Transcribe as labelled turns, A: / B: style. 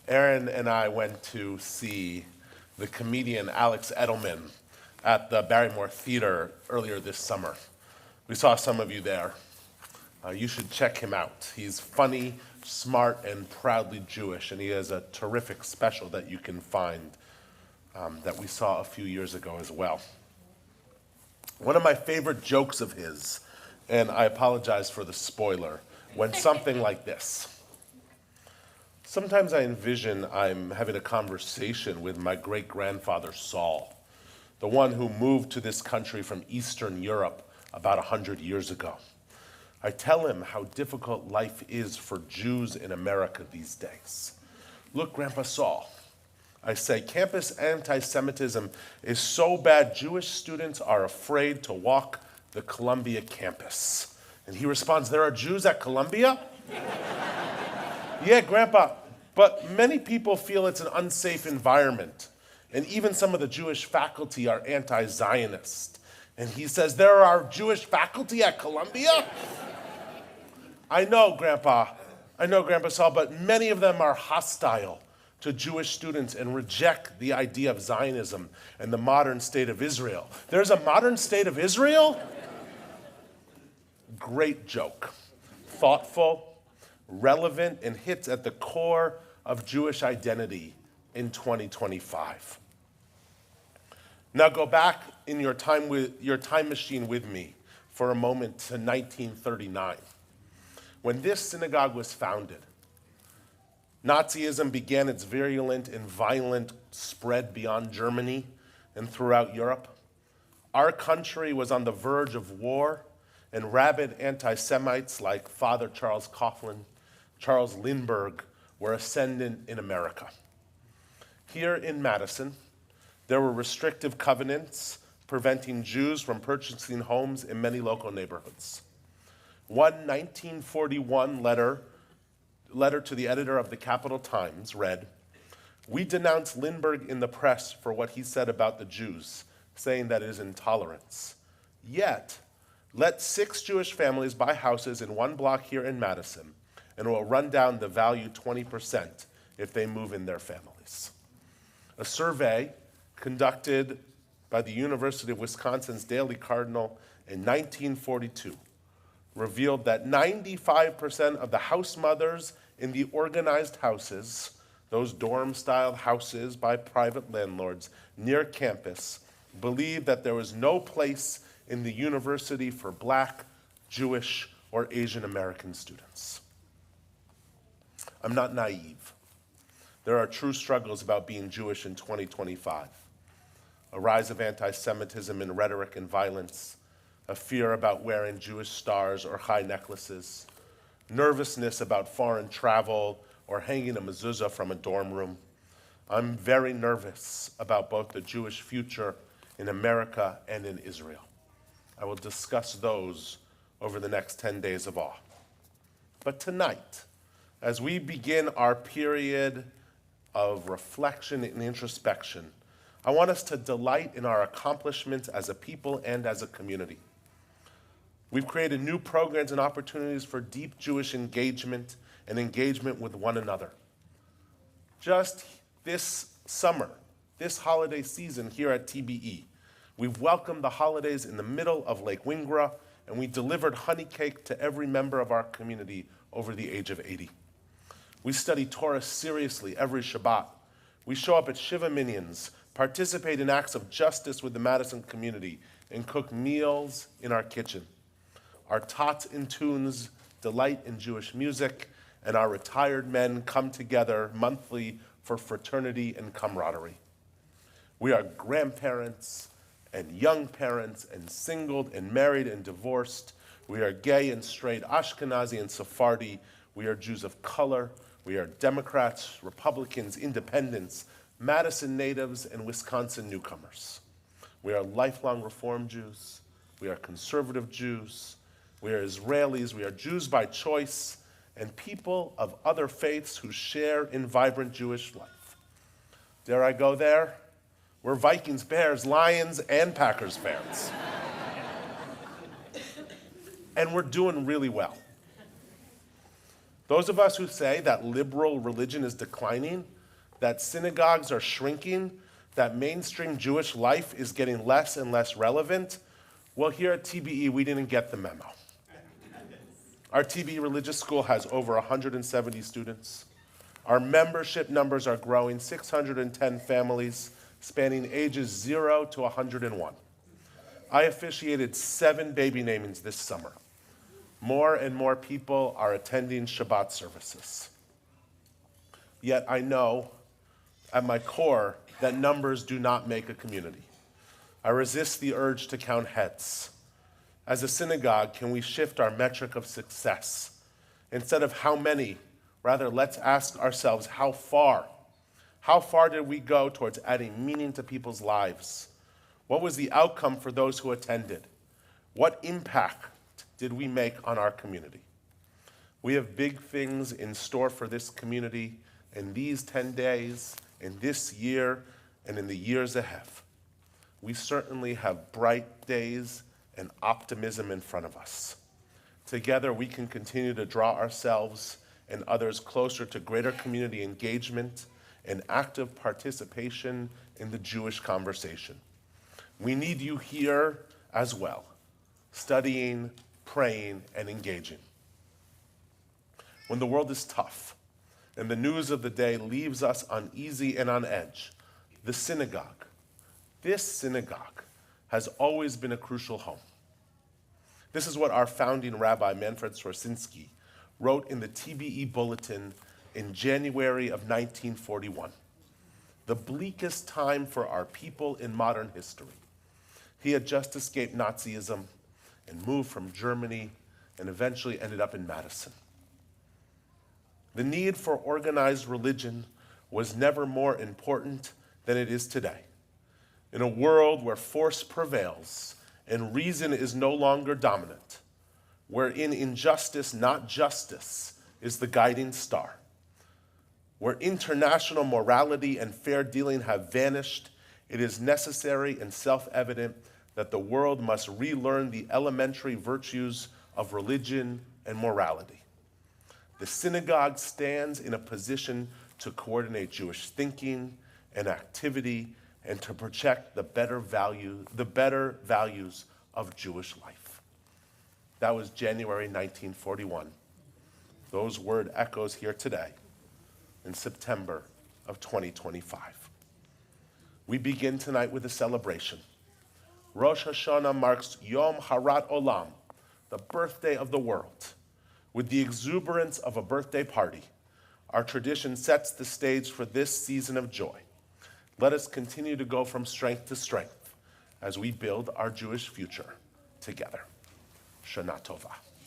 A: Aaron and I went to see the comedian Alex Edelman at the Barrymore Theater earlier this summer. We saw some of you there. You should check him out. He's funny, smart, and proudly Jewish, and he has a terrific special that you can find that we saw a few years ago as well. One of my favorite jokes of his, and I apologize for the spoiler, went something like this. Sometimes I envision I'm having a conversation with my great-grandfather Saul, the one who moved to this country from Eastern Europe about 100 years ago. I tell him how difficult life is for Jews in America these days. Look, Grandpa Saul, I say, campus anti-Semitism is so bad Jewish students are afraid to walk the Columbia campus. And he responds, there are Jews at Columbia? Yeah, Grandpa, but many people feel it's an unsafe environment. And even some of the Jewish faculty are anti-Zionist. And he says, there are Jewish faculty at Columbia? I know, Grandpa Saul, but many of them are hostile to Jewish students and reject the idea of Zionism and the modern state of Israel. There's a modern state of Israel? Great joke. Thoughtful, relevant, and hits at the core of Jewish identity in 2025. Now go back in your time machine with me for a moment to 1939. When this synagogue was founded, Nazism began its virulent and violent spread beyond Germany and throughout Europe. Our country was on the verge of war, and rabid anti-Semites like Father Charles Coughlin, Charles Lindbergh were ascendant in America. Here in Madison, there were restrictive covenants preventing Jews from purchasing homes in many local neighborhoods. One 1941 letter to the editor of the Capital Times read, "We denounce Lindbergh in the press for what he said about the Jews, saying that it is intolerance. Yet, let 6 Jewish families buy houses in one block here in Madison, and it will run down the value 20% if they move in their families." A survey conducted by the University of Wisconsin's Daily Cardinal in 1942 revealed that 95% of the house mothers in the organized houses, those dorm-style houses by private landlords near campus, believed that there was no place in the university for Black, Jewish, or Asian American students. I'm not naive. There are true struggles about being Jewish in 2025. A rise of anti-Semitism in rhetoric and violence, a fear about wearing Jewish stars or high necklaces, nervousness about foreign travel or hanging a mezuzah from a dorm room. I'm very nervous about both the Jewish future in America and in Israel. I will discuss those over the next 10 days of awe. But tonight, as we begin our period of reflection and introspection, I want us to delight in our accomplishments as a people and as a community. We've created new programs and opportunities for deep Jewish engagement and engagement with one another. Just this summer, this holiday season here at TBE, we've welcomed the holidays in the middle of Lake Wingra, and we delivered honey cake to every member of our community over the age of 80. We study Torah seriously every Shabbat. We show up at Shiva Minyans, participate in acts of justice with the Madison community, and cook meals in our kitchen. Our tots and tunes delight in Jewish music, and our retired men come together monthly for fraternity and camaraderie. We are grandparents and young parents and singled and married and divorced. We are gay and straight, Ashkenazi and Sephardi. We are Jews of color. We are Democrats, Republicans, Independents, Madison natives, and Wisconsin newcomers. We are lifelong Reform Jews. We are conservative Jews. We are Israelis. We are Jews by choice, and people of other faiths who share in vibrant Jewish life. Dare I go there? We're Vikings, Bears, Lions, and Packers fans. And we're doing really well. Those of us who say that liberal religion is declining that synagogues are shrinking, that mainstream Jewish life is getting less and less relevant, well, here at TBE, we didn't get the memo. Our TBE religious school has over 170 students. Our membership numbers are growing, 610 families spanning ages 0 to 101. I officiated 7 baby namings this summer. More and more people are attending Shabbat services. Yet I know, at my core, that numbers do not make a community. I resist the urge to count heads. As a synagogue, can we shift our metric of success? Instead of how many, rather let's ask ourselves how far. How far did we go towards adding meaning to people's lives? What was the outcome for those who attended? What impact did we make on our community? We have big things in store for this community in these 10 days, in this year, and in the years ahead. We certainly have bright days and optimism in front of us. Together, we can continue to draw ourselves and others closer to greater community engagement and active participation in the Jewish conversation. We need you here as well, studying, praying, and engaging. When the world is tough and the news of the day leaves us uneasy and on edge, the synagogue, this synagogue, has always been a crucial home. This is what our founding rabbi, Manfred Swarsinski, wrote in the TBE Bulletin in January of 1941, the bleakest time for our people in modern history. He had just escaped Nazism and moved from Germany and eventually ended up in Madison. The need for organized religion was never more important than it is today. In a world where force prevails and reason is no longer dominant, wherein injustice, not justice, is the guiding star, where international morality and fair dealing have vanished, it is necessary and self-evident that the world must relearn the elementary virtues of religion and morality. The synagogue stands in a position to coordinate Jewish thinking and activity and to project the better values of Jewish life. That was January 1941. Those word echoes here today in September of 2025. We begin tonight with a celebration. Rosh Hashanah marks Yom Harat Olam, the birthday of the world. With the exuberance of a birthday party, our tradition sets the stage for this season of joy. Let us continue to go from strength to strength as we build our Jewish future together. Shana Tova.